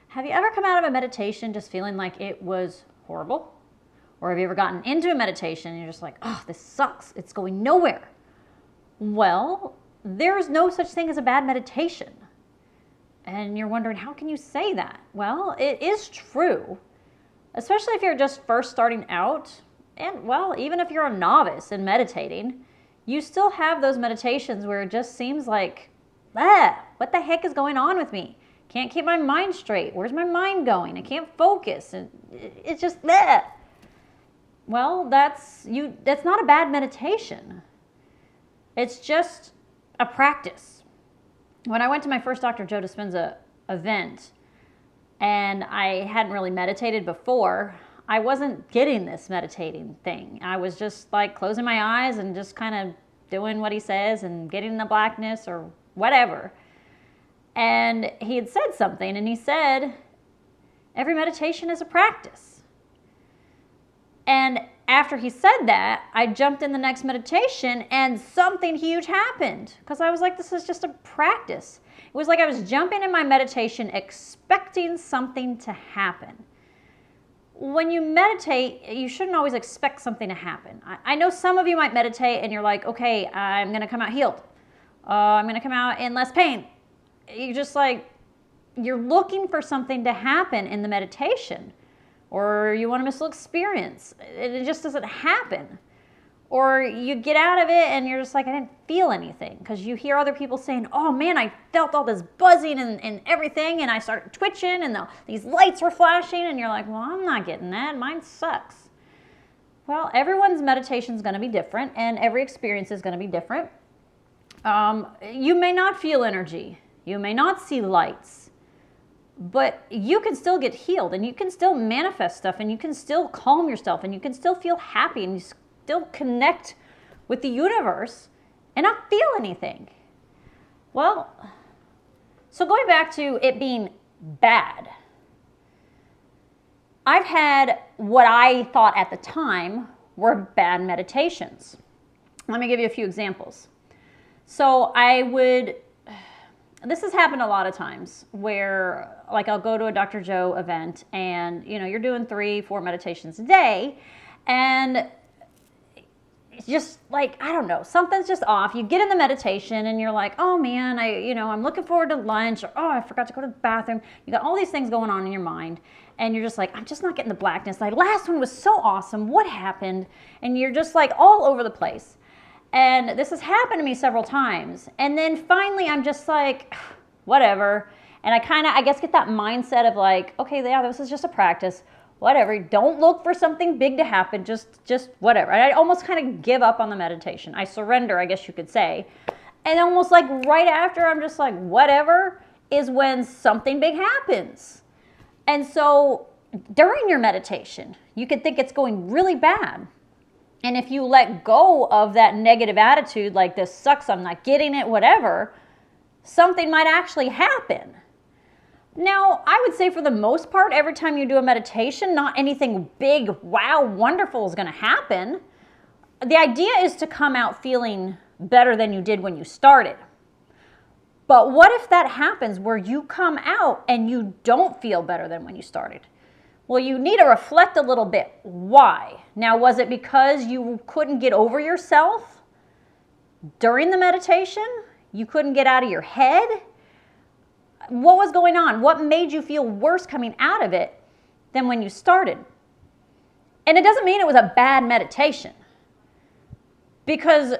Have you ever come out of a meditation just feeling like it was horrible? Or have you ever gotten into a meditation and you're just like, oh, this sucks. It's going nowhere. Well, there's no such thing as a bad meditation. And you're wondering, how can you say that? Well, it is true, especially if you're just first starting out. And well, even if you're a novice in meditating, you still have those meditations where it just seems like, what the heck is going on with me? Can't keep my mind straight. Where's my mind going? I can't focus. And it's just, Well, that's not a bad meditation. It's just a practice. When I went to my first Dr. Joe Dispenza event and I hadn't really meditated before, I wasn't getting this meditating thing. I was just like closing my eyes and just kind of doing what he says and getting the blackness or whatever. And he had said something, and he said, every meditation is a practice. And after he said that, I jumped in the next meditation and something huge happened because I was like, this is just a practice. It was like I was jumping in my meditation expecting something to happen. When you meditate, you shouldn't always expect something to happen. I know some of you might meditate and you're like, okay, I'm going to come out healed. I'm going to come out in less pain. You're just like, you're looking for something to happen in the meditation. Or you want a mystical experience. It just doesn't happen. Or you get out of it and you're just like, I didn't feel anything. Because you hear other people saying, oh man, I felt all this buzzing and everything. And I started twitching and these lights were flashing. And you're like, well, I'm not getting that. Mine sucks. Well, everyone's meditation is going to be different. And every experience is going to be different. You may not feel energy. You may not see lights. But you can still get healed and you can still manifest stuff and you can still calm yourself and you can still feel happy and you still connect with the universe and not feel anything. Well, so going back to it being bad, I've had what I thought at the time were bad meditations. Let me give you a few examples. So this has happened a lot of times where like I'll go to a Dr. Joe event and you're doing 3-4 meditations a day and it's just like, I don't know, something's just off. You get in the meditation and you're like, oh man, I'm looking forward to lunch, or oh, I forgot to go to the bathroom. You got all these things going on in your mind and you're just like, I'm just not getting the blackness. My last one was so awesome. What happened? And you're just like all over the place. And this has happened to me several times. And then finally I'm just like, whatever. And I guess get that mindset of like, okay, yeah, this is just a practice. Whatever. Don't look for something big to happen. Just whatever. And I almost kind of give up on the meditation. I surrender, I guess you could say. And almost like right after I'm just like, whatever, is when something big happens. And so during your meditation, you could think it's going really bad. And if you let go of that negative attitude, like this sucks, I'm not getting it, whatever, something might actually happen. Now, I would say for the most part, every time you do a meditation, not anything big, wow, wonderful is going to happen. The idea is to come out feeling better than you did when you started. But what if that happens where you come out and you don't feel better than when you started? Well, you need to reflect a little bit. Why? Now, was it because you couldn't get over yourself during the meditation? You couldn't get out of your head? What was going on? What made you feel worse coming out of it than when you started? And it doesn't mean it was a bad meditation, because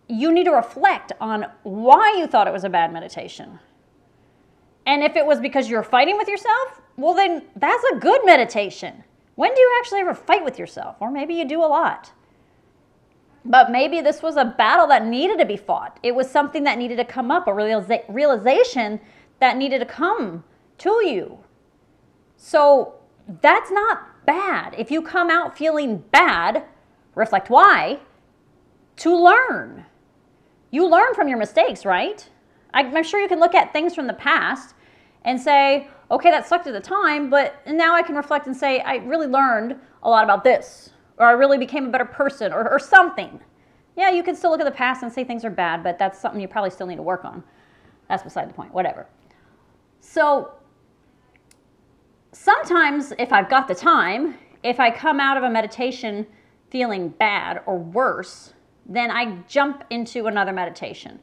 you need to reflect on why you thought it was a bad meditation. And if it was because you're fighting with yourself, well, then that's a good meditation. When do you actually ever fight with yourself? Or maybe you do a lot. But maybe this was a battle that needed to be fought. It was something that needed to come up, a realization that needed to come to you. So that's not bad. If you come out feeling bad, reflect why, to learn. You learn from your mistakes, right? I'm sure you can look at things from the past and say, okay, that sucked at the time, but now I can reflect and say, I really learned a lot about this, or I really became a better person, or something. Yeah, you can still look at the past and say things are bad, but that's something you probably still need to work on. That's beside the point, whatever. So Sometimes, if I've got the time, if I come out of a meditation feeling bad or worse, then I jump into another meditation.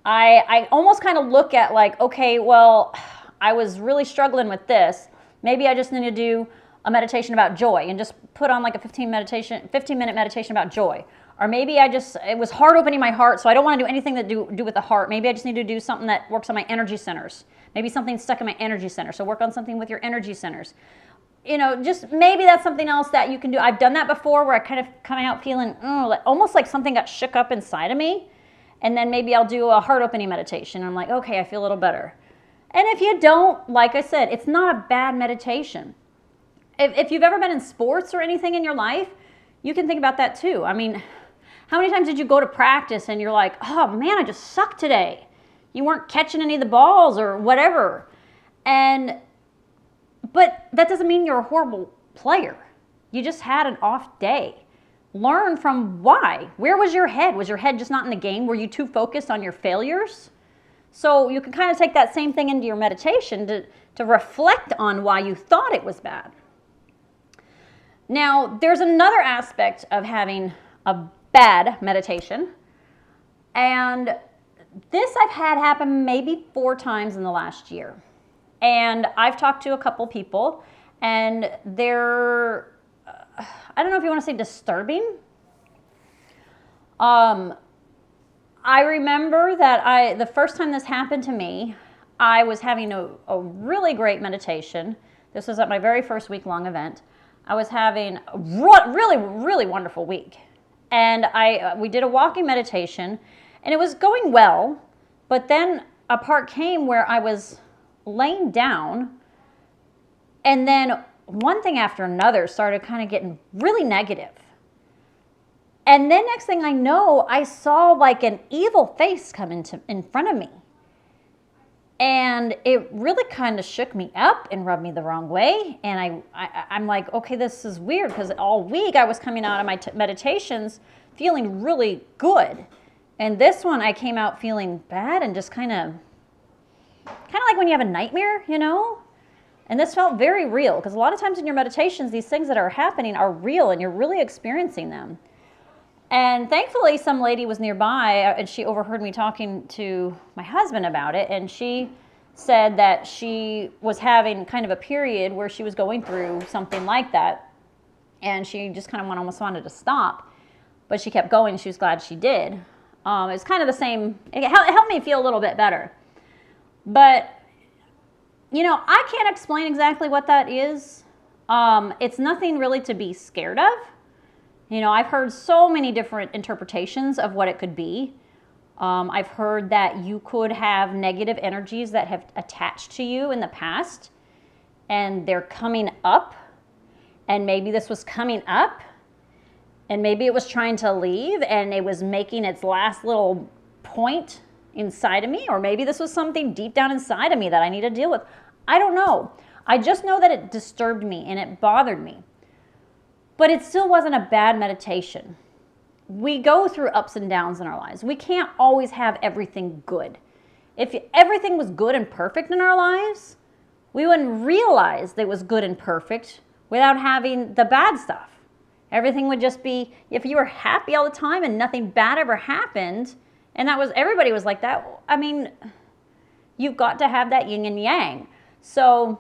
I almost kind of look at like, okay, well, I was really struggling with this. Maybe I just need to do a meditation about joy and just put on like a 15-minute meditation about joy. Or maybe it was hard opening my heart, so I don't want to do anything that do with the heart. Maybe I just need to do something that works on my energy centers. Maybe something's stuck in my energy center, so work on something with your energy centers. Just maybe that's something else that you can do. I've done that before where I kind of coming out feeling almost like something got shook up inside of me. And then maybe I'll do a heart opening meditation. I'm like, okay, I feel a little better. And if you don't, like I said, it's not a bad meditation. If you've ever been in sports or anything in your life, you can think about that too. I mean, how many times did you go to practice and you're like, oh man, I just sucked today. You weren't catching any of the balls or whatever. But that doesn't mean you're a horrible player. You just had an off day. Learn from why. Where was your head? Was your head just not in the game? Were you too focused on your failures? So you can kind of take that same thing into your meditation to reflect on why you thought it was bad. Now, there's another aspect of having a bad meditation. And this I've had happen maybe 4 times in the last year. And I've talked to a couple people, and they're, I don't know if you want to say disturbing. I remember that the first time this happened to me, I was having a really great meditation. This was at my very first week-long event. I was having a really, really wonderful week. And we did a walking meditation, and it was going well, but then a part came where I was laying down, and then one thing after another started kind of getting really negative. And then next thing I know, I saw like an evil face come in front of me. And it really kind of shook me up and rubbed me the wrong way. And I'm like, okay, this is weird, because all week I was coming out of my meditations feeling really good. And this one I came out feeling bad and just kind of like when you have a nightmare, And this felt very real, because a lot of times in your meditations, these things that are happening are real and you're really experiencing them. And thankfully, some lady was nearby, and she overheard me talking to my husband about it, and she said that she was having kind of a period where she was going through something like that, and she just kind of almost wanted to stop, but she kept going, and she was glad she did. It's kind of the same. It helped me feel a little bit better. But, I can't explain exactly what that is. It's nothing really to be scared of. I've heard so many different interpretations of what it could be. I've heard that you could have negative energies that have attached to you in the past, and they're coming up, and maybe this was coming up, and maybe it was trying to leave, and it was making its last little point inside of me, or maybe this was something deep down inside of me that I need to deal with. I don't know. I just know that it disturbed me and it bothered me. But it still wasn't a bad meditation. We go through ups and downs in our lives. We can't always have everything good. If everything was good and perfect in our lives, we wouldn't realize that it was good and perfect without having the bad stuff. Everything would just be, if you were happy all the time and nothing bad ever happened, and everybody was like that, I mean, you've got to have that yin and yang. So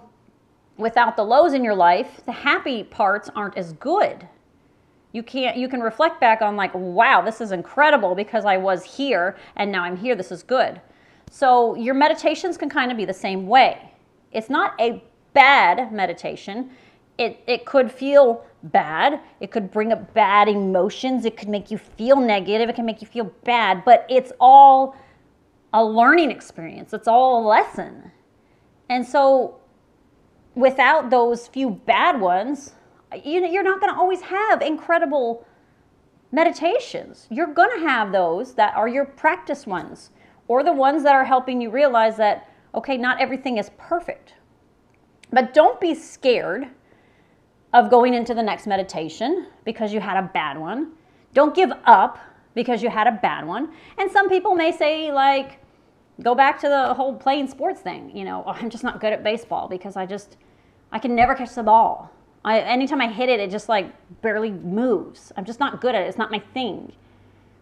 without the lows in your life, the happy parts aren't as good. You can reflect back on like, wow, this is incredible because I was here and now I'm here, this is good. So your meditations can kind of be the same way. It's not a bad meditation. It could feel bad. It could bring up bad emotions. It could make you feel negative. It can make you feel bad, but it's all a learning experience. It's all a lesson. And so without those few bad ones, you're not going to always have incredible meditations. You're going to have those that are your practice ones, or the ones that are helping you realize that, okay, not everything is perfect. But don't be scared of going into the next meditation because you had a bad one. Don't give up because you had a bad one. And some people may say, like, go back to the whole playing sports thing. Oh, I'm just not good at baseball because I I can never catch the ball. Anytime I hit it, it just like barely moves. I'm just not good at it. It's not my thing.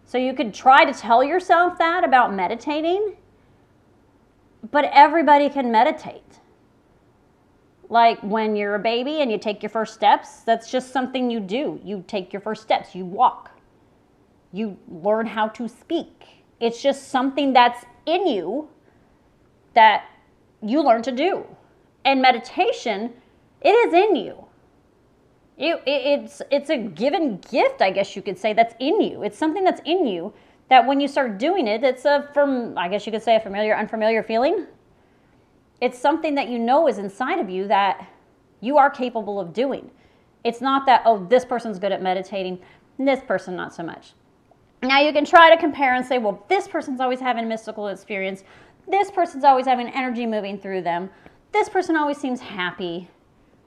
So you could try to tell yourself that about meditating, but everybody can meditate. Like when you're a baby and you take your first steps, that's just something you do. You take your first steps, you walk, you learn how to speak. It's just something that's in you that you learn to do. And meditation, it is in you. It's a given gift, I guess you could say, that's in you. It's something that's in you that when you start doing it, it's I guess you could say a familiar, unfamiliar feeling. It's something that you know is inside of you that you are capable of doing. It's not that, oh, this person's good at meditating, this person not so much. Now you can try to compare and say, well, this person's always having a mystical experience. This person's always having energy moving through them. This person always seems happy.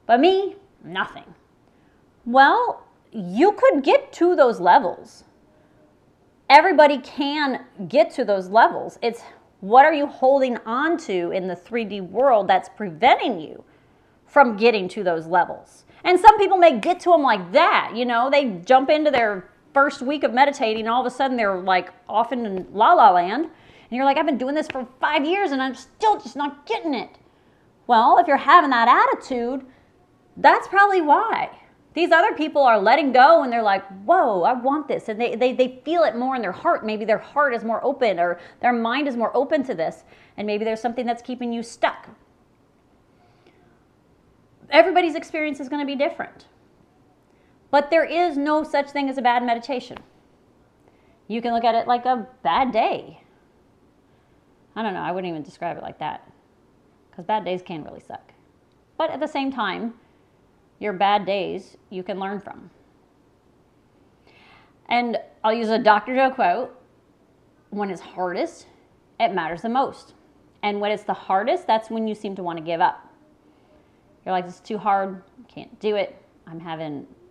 But me, nothing. Well, you could get to those levels. Everybody can get to those levels. It's what are you holding on to in the 3D world that's preventing you from getting to those levels? And some people may get to them like that. You know, they jump into their first week of meditating and all of a sudden they're like off in la la land. And you're like, I've been doing this for 5 years and I'm still just not getting it. Well, if you're having that attitude, that's probably why. These other people are letting go and they're like, whoa, I want this. And they feel it more in their heart. Maybe their heart is more open or their mind is more open to this. And maybe there's something that's keeping you stuck. Everybody's experience is going to be different. But there is no such thing as a bad meditation. You can look at it like a bad day. I don't know, I wouldn't even describe it like that. Because bad days can really suck. But at the same time, your bad days you can learn from. And I'll use a Dr. Joe quote. When it's hardest, it matters the most. And when it's the hardest, that's when you seem to want to give up. You're like, this is too hard, can't do it.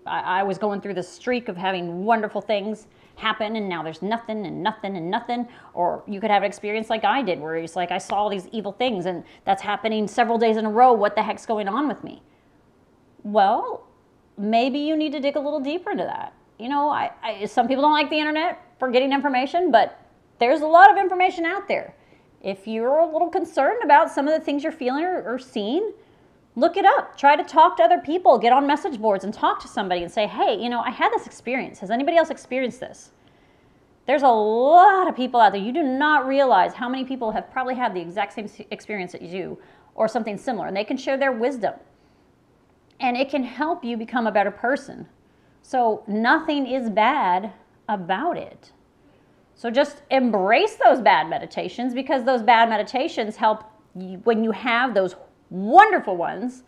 I was going through this streak of having wonderful things happen and now there's nothing and nothing and nothing. Or you could have an experience like I did where it's like I saw all these evil things and that's happening several days in a row. What the heck's going on with me? Well, maybe you need to dig a little deeper into that. You know, some people don't like the internet for getting information, but there's a lot of information out there. If you're a little concerned about some of the things you're feeling or seeing, look it up. Try to talk to other people. Get on message boards and talk to somebody and say, hey, you know, I had this experience. Has anybody else experienced this? There's a lot of people out there. You do not realize how many people have probably had the exact same experience that you do or something similar, and they can share their wisdom. And it can help you become a better person. So nothing is bad about it. So just embrace those bad meditations because those bad meditations help you, when you have those wonderful ones,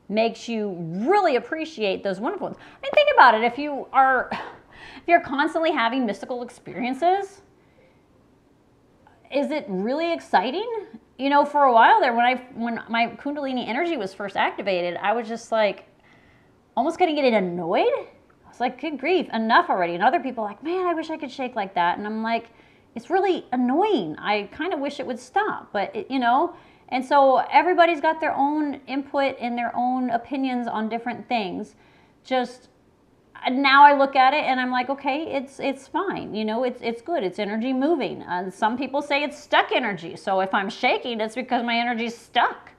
makes you really appreciate those wonderful ones. I mean, think about it. If you're constantly having mystical experiences, is it really exciting? You know, for a while there, when my Kundalini energy was first activated, I was just like, almost getting annoyed. I was like, good grief, enough already. And other people are like, man, I wish I could shake like that. And I'm like, it's really annoying. I kind of wish it would stop, but you know. And so everybody's got their own input and their own opinions on different things. Just now I look at it and I'm like, okay, it's fine. You know, it's good. It's energy moving. And some people say it's stuck energy. So if I'm shaking, it's because my energy's stuck.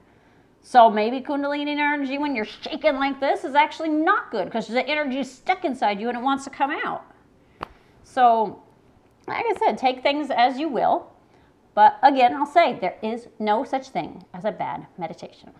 So maybe Kundalini energy, when you're shaking like this, is actually not good because the energy is stuck inside you and it wants to come out. So, like I said, take things as you will. But again, I'll say there is no such thing as a bad meditation.